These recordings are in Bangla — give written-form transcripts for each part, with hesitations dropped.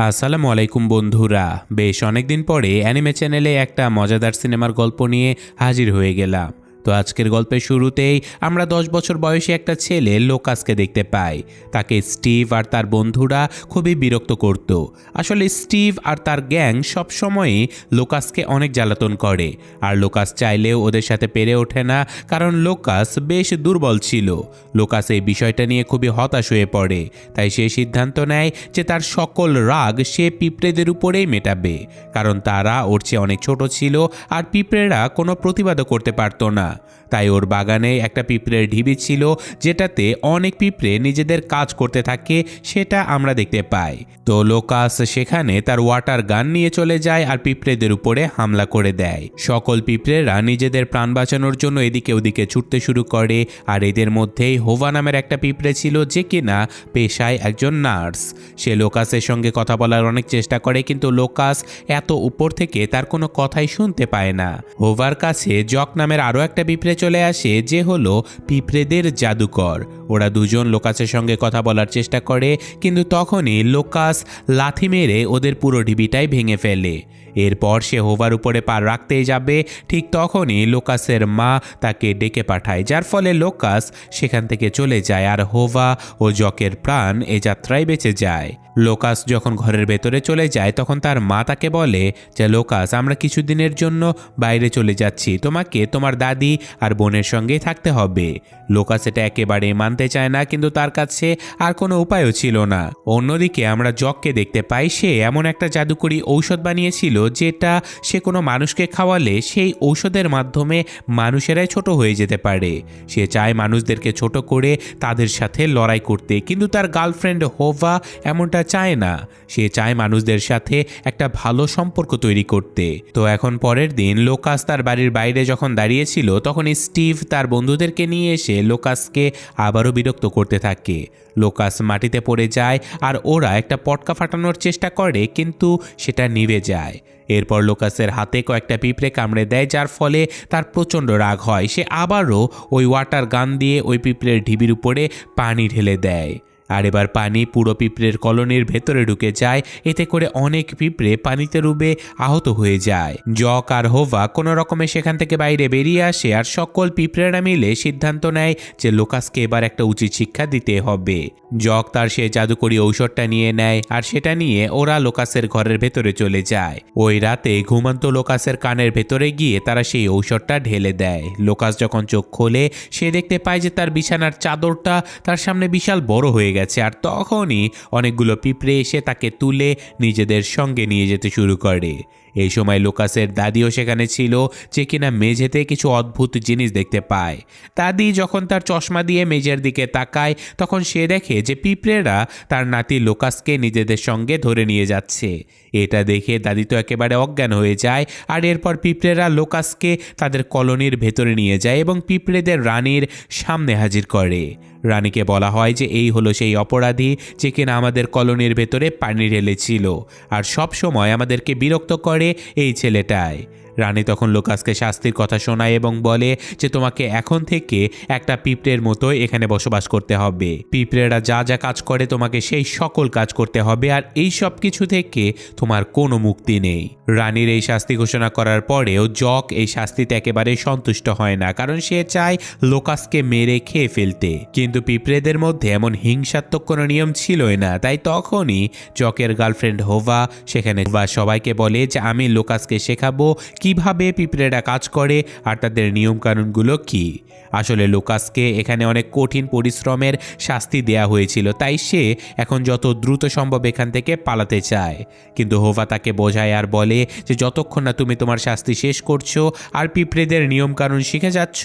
আসসালামু আলাইকুম বন্ধুরা। বেশ অনেকদিন পরে অ্যানিমে চ্যানেলে একটা মজাদার সিনেমার গল্প নিয়ে হাজির হয়ে গেলাম। তো আজকের গল্পের শুরুতেই আমরা 10 বছর বয়সী একটা ছেলে লোকাসকে দেখতে পাই। তাকে স্টিভ আর তার বন্ধুরা খুবই বিরক্ত করত। আসলে স্টিভ আর তার গ্যাং সবসময়ই লোকাসকে অনেক জ্বালাতন করে, আর লোকাস চাইলেও ওদের সাথে পেরে ওঠে না, কারণ লোকাস বেশ দুর্বল ছিল। লোকাস এই বিষয়টা নিয়ে খুবই হতাশ হয়ে পড়ে, তাই সে সিদ্ধান্ত নেয় যে তার সকল রাগ সে পিঁপড়েদের উপরেই মেটাবে, কারণ তারা ওর চেয়ে অনেক ছোট ছিল আর পিঁপড়েরা কোনো প্রতিবাদও করতে পারত না। তাই ওর বাগানে একটা পিঁপড়ের ঢিবি ছিল, যেটাতে অনেক পিঁপড়ে নিজেদের কাজ করতে থাকে, সেটা আমরা দেখতে পাই। তো লোকাস সেখানে তার ওয়াটার গান নিয়ে চলে যায় আর পিঁপড়েদের উপরে হামলা করে দেয়। সকল পিঁপড়েরা নিজেদের প্রাণ বাঁচানোর জন্য এদিকে ওদিকে ছুটতে শুরু করে, আর এদের মধ্যেই হোভা নামের একটা পিঁপড়ে ছিল, যে কিনা পেশায় একজন নার্স। সে লোকাসের সঙ্গে কথা বলার অনেক চেষ্টা করে, কিন্তু লোকাস এত উপর থেকে তার কোনো কথাই শুনতে পায় না। হোভার কাছে জক নামের আরও একটা পিঁপড়ে চলে আসে, যে হলো পিঁপড়েদের জাদুকর। ওরা দুজন লোকাসের সঙ্গে কথা বলার চেষ্টা করে, কিন্তু তখনই লোকাস লাথি মেরে ওদের পুরো ঢিবিটাই ভেঙে ফেলে। এরপর সে হোভার উপরে পা রাখতেই যাবে, ঠিক তখনই লোকাসের মা তাকে ডেকে পাঠায়, যার ফলে লোকাস সেখান থেকে চলে যায়, আর হোভা ও জকের প্রাণ এ যাত্রায় বেঁচে যায়। লোকাস যখন ঘরের ভেতরে চলে যায়, তখন তার মা তাকে বলে যে লোকাস, আমরা কিছুদিনের জন্য বাইরে চলে যাচ্ছি, তোমাকে তোমার দাদি আর বোনের সঙ্গেই থাকতে হবে। লোকাস এটা একেবারেই মানতে চায় না, কিন্তু তার কাছে আর কোনো উপায়ও ছিল না। অন্যদিকে আমরা জককে দেখতে পাই, সে এমন একটা জাদুকরি ঔষধ বানিয়েছিল, যেটা সে কোনো মানুষকে খাওয়ালে সেই ঔষধের মাধ্যমে মানুষেরাই ছোট হয়ে যেতে পারে। সে চায় মানুষদেরকে ছোট করে তাদের সাথে লড়াই করতে, কিন্তু তার গার্লফ্রেন্ড হোভা এমনটা চায় না। সে চায় মানুষদের সাথে একটা ভালো সম্পর্ক তৈরি করতে। তো এখন পরের দিন লোকাস তার বাড়ির বাইরে যখন দাঁড়িয়েছিল, তখন স্টিভ তার বন্ধুদেরকে নিয়ে এসে লোকাসকে আবারও বিরক্ত করতে থাকে। লোকাস মাটিতে পড়ে যায়, আর ওরা একটা পটকা ফাটানোর চেষ্টা করে, কিন্তু সেটা নিভে যায়। এরপর লোকাসের হাতে কয়েকটা পিঁপড়ে কামড়ে দেয়, যার ফলে তার প্রচণ্ড রাগ হয়। সে আবারও ওই ওয়াটার গান দিয়ে ওই পিঁপড়ের ঢিবির উপরে পানি ঢেলে দেয়, আর এবার পানি পুরো পিঁপড়ের কলোনির ভেতরে ঢুকে যায়। এতে করে অনেক পিঁপড়ে পানিতে ডুবে আহত হয়ে যায়। জক আর হোভা কোনো রকমে সেখান থেকে বাইরে বেরিয়ে আসে, আর সকল পিঁপড়েরা মিলে সিদ্ধান্ত নেয় যে লোকাসকে এবার একটা উচিত শিক্ষা দিতে হবে। জক তার সে জাদুকরি ঔষধটা নিয়ে নেয়, আর সেটা নিয়ে ওরা লোকাসের ঘরের ভেতরে চলে যায়। ওই রাতে ঘুমন্ত লোকাসের কানের ভেতরে গিয়ে তারা সেই ঔষধটা ঢেলে দেয়। লোকাস যখন চোখ খোলে, সে দেখতে পায় যে তার বিছানার চাদরটা তার সামনে বিশাল বড় হয়ে গেছে, আর তখনই অনেকগুলো পিঁপড়ে এসে তাকে তুলে নিজেদের সঙ্গে নিয়ে যেতে শুরু করে। এই সময় লোকাসের দাদিও সেখানে ছিল, যে কিনা মেঝেতে কিছু অদ্ভুত জিনিস দেখতে পায়। দাদি যখন তার চশমা দিয়ে মেঝের দিকে তাকায়, তখন সে দেখে যে পিঁপড়েরা তার নাতি লোকাসকে নিজেদের সঙ্গে ধরে নিয়ে যাচ্ছে। এটা দেখে দাদি তো একেবারে অজ্ঞান হয়ে যায়, আর এরপর পিঁপড়েরা লোকাসকে তাদের কলোনির ভেতরে নিয়ে যায় এবং পিঁপড়েদের রানীর সামনে হাজির করে। রানীকে বলা হয় যে এই হলো সেই অপরাধী, যে কিনা আমাদের কলোনির ভেতরে পানি ঢেলেছিল, আর সব সময় আমাদেরকে বিরক্ত করে এই ছেলেটাই। রানী তখন লোকাসকে শাস্তির কথা শোনায় এবং বলে যে তোমাকে এখন থেকে একটা পিঁপড়ের মতো এখানে বসবাস করতে হবে। পিঁপড়েরা যা যা কাজ করে তোমাকে সেই সকল কাজ করতে হবে, আর এই সব কিছু থেকে তোমার কোনো মুক্তি নেই। রানীর এই শাস্তি ঘোষণা করার পরেও জক এই শাস্তিতে একেবারে সন্তুষ্ট হয় না, কারণ সে চায় লোকাসকে মেরে খেয়ে ফেলতে। কিন্তু পিঁপড়েদের মধ্যে এমন হিংসাত্মক কোনো নিয়ম ছিলই না। তাই তখনই জকের গার্লফ্রেন্ড হোভা সেখানে সবাইকে বলে যে আমি লোকাসকে শেখাবো কিভাবে পিঁপড়েরা কাজ করে আর তাদের নিয়মকানুনগুলো কি। আসলে লোকাসকে এখানে অনেক কঠিন পরিশ্রমের শাস্তি দেয়া হয়েছিল, তাই সে এখন যত দ্রুত সম্ভব এখান থেকে পালাতে চায়। কিন্তু হোভা তাকে বোঝায় আর বলে যে যতক্ষণ না তুমি তোমার শাস্তি শেষ করছো আর পিঁপড়েদের নিয়মকানুন শিখে যাচ্ছ,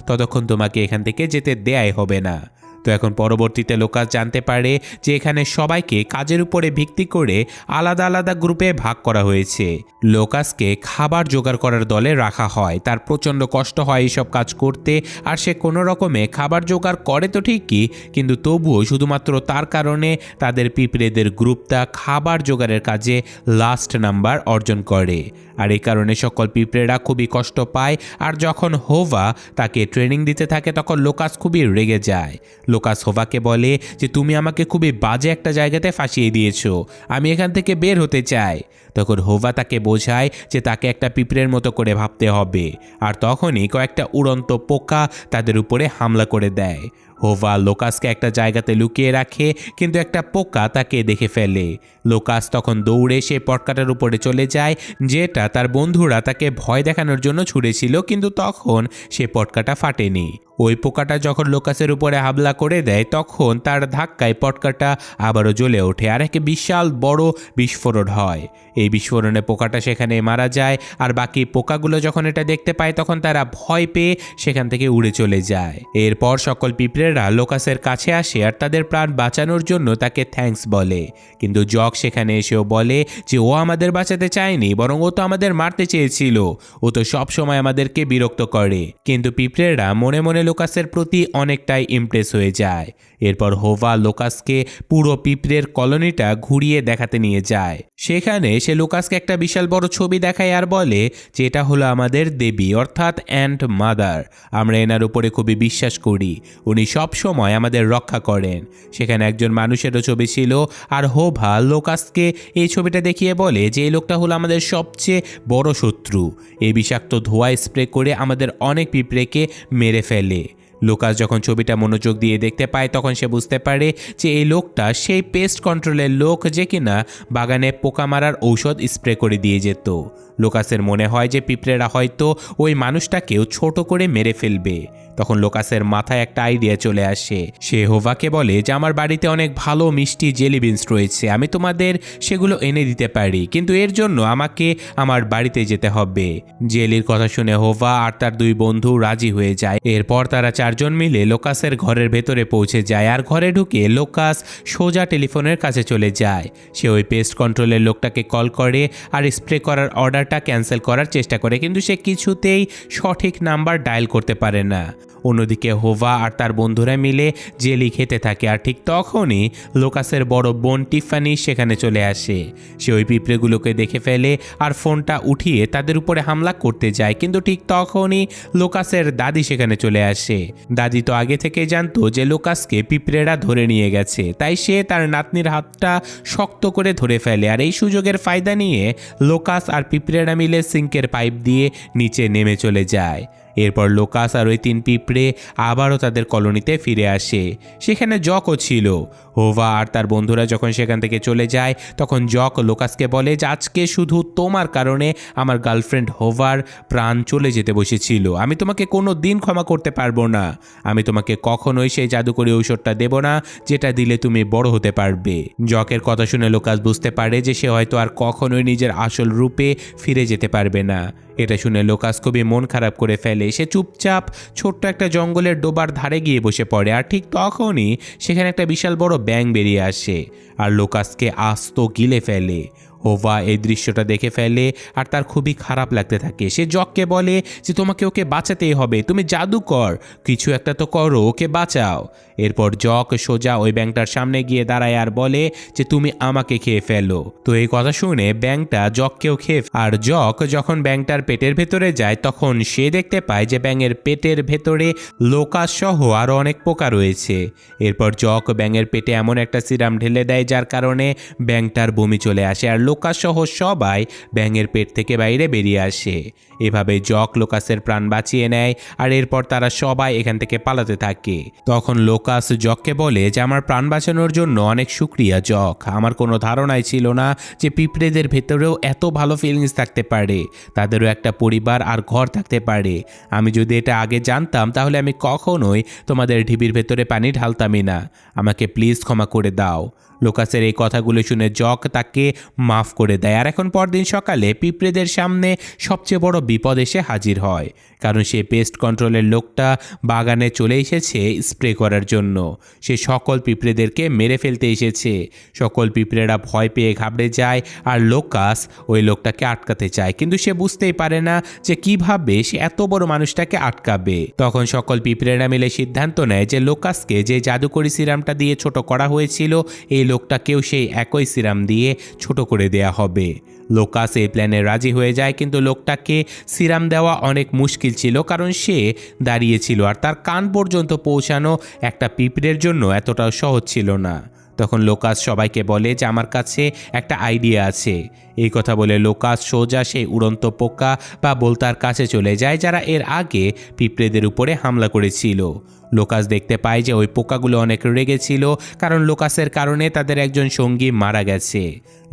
ততক্ষণ তোমাকে এখান থেকে যেতে দেয়াই হবে না। তো এখন পরবর্তীতে লোকাস জানতে পারে যে এখানে সবাইকে কাজের উপরে ভিত্তি করে আলাদা আলাদা গ্রুপে ভাগ করা হয়েছে। লোকাসকে খাবার জোগাড় করার দলে রাখা হয়। তার প্রচণ্ড কষ্ট হয় এইসব কাজ করতে, আর সে কোনো রকমে খাবার জোগাড় করে তো ঠিকই, কিন্তু তবুও শুধুমাত্র তার কারণে তাদের পিঁপড়েদের গ্রুপটা খাবার জোগাড়ের কাজে লাস্ট নাম্বার অর্জন করে। আর এই কারণে সকল পিঁপড়েরা খুবই কষ্ট পায়। আর যখন হোভা তাকে ট্রেনিং দিতে থাকে, তখন লোকাস খুবই রেগে যায়। লোকাস হোভাকে বলে যে তুমি আমাকে খুবই বাজে একটা জায়গাতে ফাঁসিয়ে দিয়েছো, আমি এখান থেকে বের হতে চাই। তখন হোভা তাকে বোঝায় যে তাকে একটা পিঁপড়ের মতো করে ভাবতে হবে, আর তখনই কয়েকটা উড়ন্ত পোকা তাদের উপরে হামলা করে দেয়। হোভা লোকাসকে একটা জায়গাতে লুকিয়ে রাখে, কিন্তু একটা পোকা তাকে দেখে ফেলে। লোকাস তখন দৌড়ে সেই পটকাটার উপরে চলে যায়, যেটা তার বন্ধুরা তাকে ভয় দেখানোর জন্য ছুঁড়েছিল, কিন্তু তখন সে পটকাটা ফাটেনি। ওই পোকাটা যখন লোকাসের উপরে হামলা করে দেয়, তখন তার ধাক্কায় পটকাটা আবারও জ্বলে ওঠে আর এক বিশাল বড় বিস্ফোরণ হয়। এই বিস্ফোরণে পোকাটা সেখানে মারা যায়, আর বাকি পোকাগুলো যখন এটা দেখতে পায় তখন তারা ভয় পেয়ে সেখান থেকে উড়ে চলে যায়। এরপর সকল পিঁপড়েরা লোকাসের কাছে আসে আর তাদের প্রাণ বাঁচানোর জন্য তাকে থ্যাঙ্কস বলে। কিন্তু জক সেখানে এসেও বলে যে ও আমাদের বাঁচাতে চায়নি, বরং ও তো আমাদের মারতে চেয়েছিল, ও তো সব সময় আমাদেরকে বিরক্ত করে। কিন্তু পিঁপড়েরা মনে মনে লোকাসের প্রতি অনেকটাই ইমপ্রেস হয়ে যায়। এরপর হোভা লোকাসকে পুরো পিঁপড়ের কলোনিটা ঘুরিয়ে দেখাতে নিয়ে যায়। সেখানে সে লোকাসকে একটা বিশাল বড় ছবি দেখায় আর বলে যে এটা হলো আমাদের দেবী, অর্থাৎ অ্যান্ট মাদার। আমরা এনার উপরে খুবই বিশ্বাস করি, উনি সব সময় আমাদের রক্ষা করেন। সেখানে একজন মানুষেরও ছবি ছিল, আর হোভা লোকাসকে এই ছবিটা দেখিয়ে বলে যে এই লোকটা হলো আমাদের সবচেয়ে বড় শত্রু। এই বিষাক্ত ধোঁয়া স্প্রে করে আমাদের অনেক পিঁপড়েকে মেরে ফেলে। লোকাস যখন ছবিটা মনোযোগ দিয়ে দেখতে পায়, তখন সে বুঝতে পারে যে এই লোকটা সেই পেস্ট কন্ট্রোলের লোক যে কিনা বাগানে পোকা মারার ঔষধ স্প্রে করে দিয়ে যেত। লোকাসের মনে হয় যে পিঁপড়েরা হয়তো ওই মানুষটাকেও ছোট করে মেরে ফেলবে। তখন লোকাসের মাথায় একটা আইডিয়া চলে আসে। সে হোভাকে বলে যে আমার বাড়িতে অনেক ভালো মিষ্টি জেলি বিনস রয়েছে, আমি তোমাদের সেগুলো এনে দিতে পারি, কিন্তু এর জন্য আমাকে আমার বাড়িতে যেতে হবে। জেলির কথা শুনে হোভা আর তার দুই বন্ধু রাজি হয়ে যায়। এরপর তারা চারজন মিলে লোকাসের ঘরের ভেতরে পৌঁছে যায়, আর ঘরে ঢুকে লোকাস সোজা টেলিফোনের কাছে চলে যায়। সে ওই পেস্ট কন্ট্রোলের লোকটাকে কল করে আর স্প্রে করার অর্ডারটা ক্যান্সেল করার চেষ্টা করে, কিন্তু সে কিছুতেই সঠিক নাম্বার ডায়াল করতে পারে না। অন্যদিকে হোভা আর তার বন্ধুরা মিলে জেলি খেতে থাকে, আর ঠিক তখনই লোকাসের বড় বোন টিফানি সেখানে চলে আসে। সে ওই পিঁপড়েগুলোকে দেখে ফেলে আর ফোনটা উঠিয়ে তাদের উপরে হামলা করতে যায়, কিন্তু ঠিক তখনই লোকাসের দাদি সেখানে চলে আসে। দাদি তো আগে থেকে জানতো যে লোকাসকে পিঁপড়েরা ধরে নিয়ে গেছে, তাই সে তার নাতনির হাতটা শক্ত করে ধরে ফেলে, আর এই সুযোগের ফায়দা নিয়ে লোকাস আর পিঁপড়েরা মিলে সিঙ্কের পাইপ দিয়ে নিচে নেমে চলে যায়। এরপর লোকাস আর ওই তিন পিঁপড়ে আবারও তাদের কলোনিতে ফিরে আসে। সেখানে জকও ছিল। হোভা আর তার বন্ধুরা যখন সেখান থেকে চলে যায়, তখন জক লোকাসকে বলে যে আজকে শুধু তোমার কারণে আমার গার্লফ্রেন্ড হোভার প্রাণ চলে যেতে বসেছিল, আমি তোমাকে কোনো দিন ক্ষমা করতে পারবো না। আমি তোমাকে কখনোই সেই জাদুকরী ঔষধটা দেব না যেটা দিলে তুমি বড় হতে পারবে। জকের কথা শুনে লোকাস বুঝতে পারে যে সে হয়তো আর কখনোই নিজের আসল রূপে ফিরে যেতে পারবে না। এটা শুনে লোকাস খুবই মন খারাপ করে ফেলে। সে চুপচাপ ছোট্ট একটা জঙ্গলের ডোবার ধারে গিয়ে বসে পড়ে, আর ঠিক তখনই সেখানে একটা বিশাল বড় ব্যাঙ বেরিয়ে আসে আর লোকাসকে আস্ত গিলে ফেলে। হোভা এই দৃশ্যটা দেখে ফেলে আর তার খুবই খারাপ লাগতে থাকে। সে জককে বলে যে তোমাকে ওকে বাঁচাতেই হবে, তুমি জাদুকর, কিছু একটা তো করো, ওকে বাঁচাও। এরপর জক সোজা ওই ব্যাঙটার সামনে গিয়ে দাঁড়ায় আর বলে যে তুমি আমাকে খেয়ে ফেলো। তো এই কথা শুনে ব্যাঙটা জককেও খেয়ে, আর জক যখন ব্যাঙটার পেটের ভেতরে যায়, তখন সে দেখতে পায় যে ব্যাঙের পেটের ভেতরে লোকাস সহ আরও অনেক পোকা রয়েছে। এরপর জক ব্যাঙের পেটে এমন একটা সিরাম ঢেলে দেয় যার কারণে ব্যাঙটার বমি চলে আসে, আর লোকাস সহ সবাই ব্যাঙের পেট থেকে বাইরে বেরিয়ে আসে। এভাবে জক লোকাসের প্রাণ বাঁচিয়ে নেয়, আর এরপর তারা সবাই এখান থেকে পালাতে থাকে। তখন লোকাস জককে বলে যে আমার প্রাণ বাঁচানোর জন্য অনেক শুক্রিয়া জক, আমার কোনো ধারণাই ছিল না যে পিঁপড়েদের ভেতরেও এত ভালো ফিলিংস থাকতে পারে, তাদেরও একটা পরিবার আর ঘর থাকতে পারে। আমি যদি এটা আগে জানতাম তাহলে আমি কখনোই তোমাদের ঢিবির ভেতরে পানি ঢালতামই না, আমাকে প্লিজ ক্ষমা করে দাও। লোকাসের এই কথাগুলো শুনে জক তাকে মাফ করে দেয়। আর এখন পরদিন সকালে পিঁপড়েদের সামনে সবচেয়ে বড় বিপদ এসে হাজির হয়, কারণ সে পেস্ট কন্ট্রোলের লোকটা বাগানে চলে এসেছে স্প্রে করার জন্য। সে সকল পিঁপড়েদেরকে মেরে ফেলতে এসেছে। সকল পিঁপড়েরা ভয় পেয়ে ঘাবড়ে যায়, আর লোকাস ওই লোকটাকে আটকাতে চায়, কিন্তু সে বুঝতেই পারে না যে কিভাবে সে এত বড় মানুষটাকে আটকাবে। তখন সকল পিঁপড়েরা মিলে সিদ্ধান্ত নেয় যে লোকাসকে যে জাদুকরি সিরামটা দিয়ে ছোট করা হয়েছিল, এই লোকটাকেও সেই একই সিরাম দিয়ে ছোট করে দেয়া হবে। লোকাস এই প্ল্যানে রাজি হয়ে যায়, কিন্তু লোকটাকে সিরাম দেওয়া অনেক মুশকিল ছিল, কারণ সে দাঁড়িয়েছিল আর তার কান পর্যন্ত পৌঁছানো একটা পিঁপড়ের জন্য এতটাও সহজ ছিল না। তখন লোকাস সবাইকে বলে যে আমার কাছে একটা আইডিয়া আছে। এই কথা বলে লোকাস সোজা সেই উড়ন্ত পোকা বা বোলতার কাছে চলে যায় যারা এর আগে পিঁপড়েদের উপরে হামলা করেছিল। লোকাস দেখতে পায় যে ওই পোকাগুলো অনেক রেগেছিল, কারণ লোকাসের কারণে তাদের একজন সঙ্গী মারা গেছে।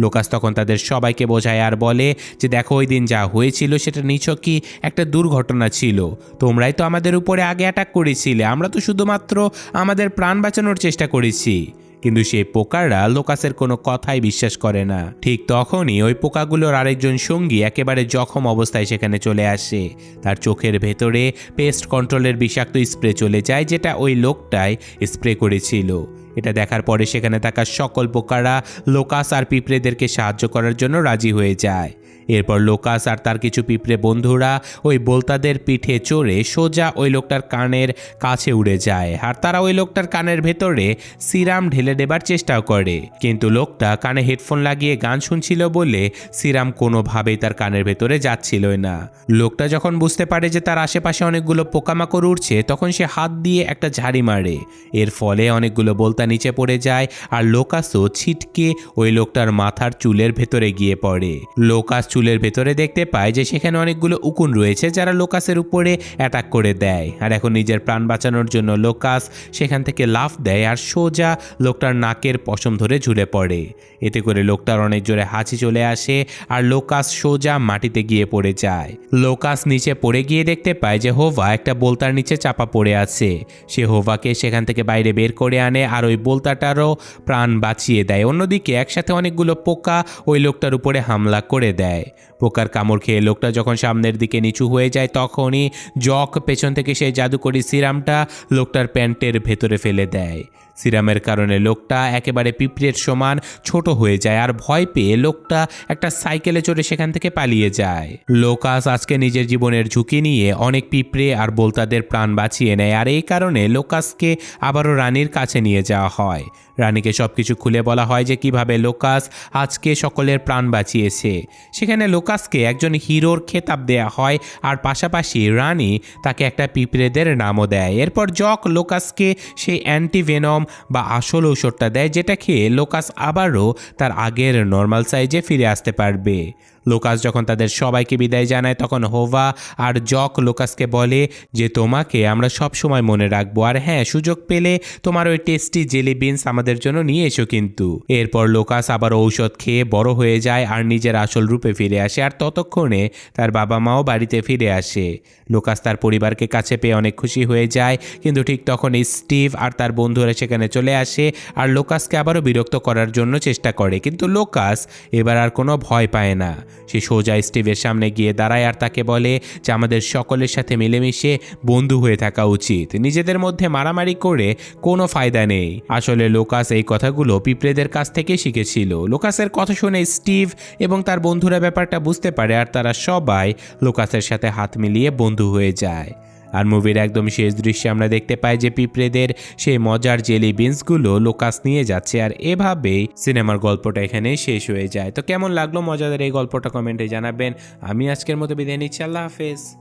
লোকাস তখন তাদের সবাইকে বোঝায় আর বলে যে দেখো, ওই দিন যা হয়েছিল সেটা নিছকই একটা দুর্ঘটনা ছিল। তোমরাই তো আমাদের উপরে আগে অ্যাটাক করেছিলে, আমরা তো শুধুমাত্র আমাদের প্রাণ বাঁচানোর চেষ্টা করেছি। কিন্তু সেই পোকারা লোকাসের কোনো কথাই বিশ্বাস করে না। ঠিক তখনই ওই পোকাগুলোর আরেকজন সঙ্গী একেবারে জখম অবস্থায় সেখানে চলে আসে। তার চোখের ভেতরে পেস্ট কন্ট্রোলের বিষাক্ত স্প্রে চলে যায়, যেটা ওই লোকটাই স্প্রে করেছিল। এটা দেখার পরে সেখানে থাকা সকল পোকারা লোকাস আর পিঁপড়েদেরকে সাহায্য করার জন্য রাজি হয়ে যায়। এরপর লোকাস আর তার কিছু পিঁপড়ে বন্ধুরা ওই বোলতাদের পিঠে চড়ে সোজা ওই লোকটার কানের কাছে উড়ে যায়, আর তারা ওই লোকটার কানের ভেতরে সিরাম ঢেলে দেবার চেষ্টাও করে। কিন্তু লোকটা কানে হেডফোন লাগিয়ে গান শুনছিল বলে সিরাম কোনোভাবেই তার কানের ভেতরে যাচ্ছিলই না। লোকটা যখন বুঝতে পারে যে তার আশেপাশে অনেকগুলো পোকামাকড় উড়ছে, তখন সে হাত দিয়ে একটা ঝাড়ি মারে। এর ফলে অনেকগুলো বোলতা নিচে পড়ে যায়, আর লোকাসও ছিটকে ওই লোকটার মাথার চুলের ভেতরে গিয়ে পড়ে। লোকাস চুলের ভেতরে দেখতে পায় যে সেখানে অনেকগুলো উকুন রয়েছে যারা লোকাসের উপরে অ্যাটাক করে দেয়। আর এখন নিজের প্রাণ বাঁচানোর জন্য লোকাস সেখান থেকে লাফ দেয় আর সোজা লোকটার নাকের পশম ধরে ঝুলে পড়ে। এতে করে লোকটার অনেক জোরে হাঁচি চলে আসে আর লোকাস সোজা মাটিতে গিয়ে পড়ে যায়। লোকাস নিচে পড়ে গিয়ে দেখতে পায় যে হোভা একটা বোলতার নিচে চাপা পড়ে আছে। সে হোভাকে সেখান থেকে বাইরে বের করে আনে আর ওই বোলতাটারও প্রাণ বাঁচিয়ে দেয়। অন্যদিকে একসাথে অনেকগুলো পোকা ওই লোকটার উপরে হামলা করে দেয়। পোকার কামড় খেয়ে লোকটা যখন সামনের দিকে নিচু হয়ে যায়, তখনই জক পেছন থেকে সেই জাদুকরি সিরামটা লোকটার প্যান্টের ভেতরে ফেলে দেয়। সিরামের কারণে লোকটা একেবারে পিঁপড়ের সমান ছোট হয়ে যায়, আর ভয় পেয়ে লোকটা একটা সাইকেলে চড়ে সেখান থেকে পালিয়ে যায়। লোকাস আজকে নিজের জীবনের ঝুঁকি নিয়ে অনেক পিঁপড়ে আর বোলতাদের প্রাণ বাঁচিয়ে নেয়, আর এই কারণে লোকাসকে আবারও রানীর কাছে নিয়ে যাওয়া হয়। রানীকে সবকিছু খুলে বলা হয় যে কিভাবে লোকাস আজকে সকলের প্রাণ বাঁচিয়েছে। সেখানে লোকাসকে একজন হিরোর খেতাব দেয়া হয়, আর পাশাপাশি রানী তাকে একটা পিঁপড়েদের নামও দেয়। এরপর জক লোকাসকে সেই অ্যান্টিভেনম বা আসল ঔষধটা দেয়, যেটা খেয়ে লোকাস আবারও তার আগের নর্মাল সাইজে ফিরে আসতে পারবে। লোকাস যখন তাদের সবাইকে বিদায় জানায়, তখন হোভা আর জক লোকাসকে বলে যে তোমাকে আমরা সব সময় মনে রাখবো, আর হ্যাঁ, সুযোগ পেলে তোমার ওই টেস্টি জেলি বিনস আমাদের জন্য নিয়ে এসো কিন্তু। এরপর লোকাস আবার ঔষধ খেয়ে বড় হয়ে যায় আর নিজের আসল রূপে ফিরে আসে, আর ততক্ষণে তার বাবা মাও বাড়িতে ফিরে আসে। লোকাস তার পরিবারকে কাছে পেয়ে অনেক খুশি হয়ে যায়, কিন্তু ঠিক তখন স্টিভ আর তার বন্ধুরা সেখানে চলে আসে আর লোকাসকে আবারও বিরক্ত করার জন্য চেষ্টা করে। কিন্তু লোকাস এবার আর কোনো ভয় পায় না। সে সোজা স্টিভের সামনে গিয়ে দাঁড়ায় আর তাকে বলে যে আমাদের সকলের সাথে মিলেমিশে বন্ধু হয়ে থাকা উচিত, নিজেদের মধ্যে মারামারি করে কোনো ফায়দা নেই। আসলে লোকাস এই কথাগুলো পিঁপড়েদের কাছ থেকে শিখেছিল। লোকাসের কথা শুনে স্টিভ এবং তার বন্ধুরা ব্যাপারটা বুঝতে পারে, আর তারা সবাই লোকাসের সাথে হাত মিলিয়ে বন্ধু হয়ে যায়। আর মুভির একদম শেষ দৃশ্যে আমরা দেখতে পাই যে পিঁপড়েদের সেই মজার জেলি বিনসগুলো লোকাস নিয়ে যাচ্ছে, আর এভাবেই সিনেমার গল্পটা এখানে শেষ হয়ে যায়। তো কেমন লাগলো মজাদার এই গল্পটা কমেন্টে জানাবেন। আমি আজকের মতো বিদায় নিচ্ছি, আল্লাহ হাফেজ।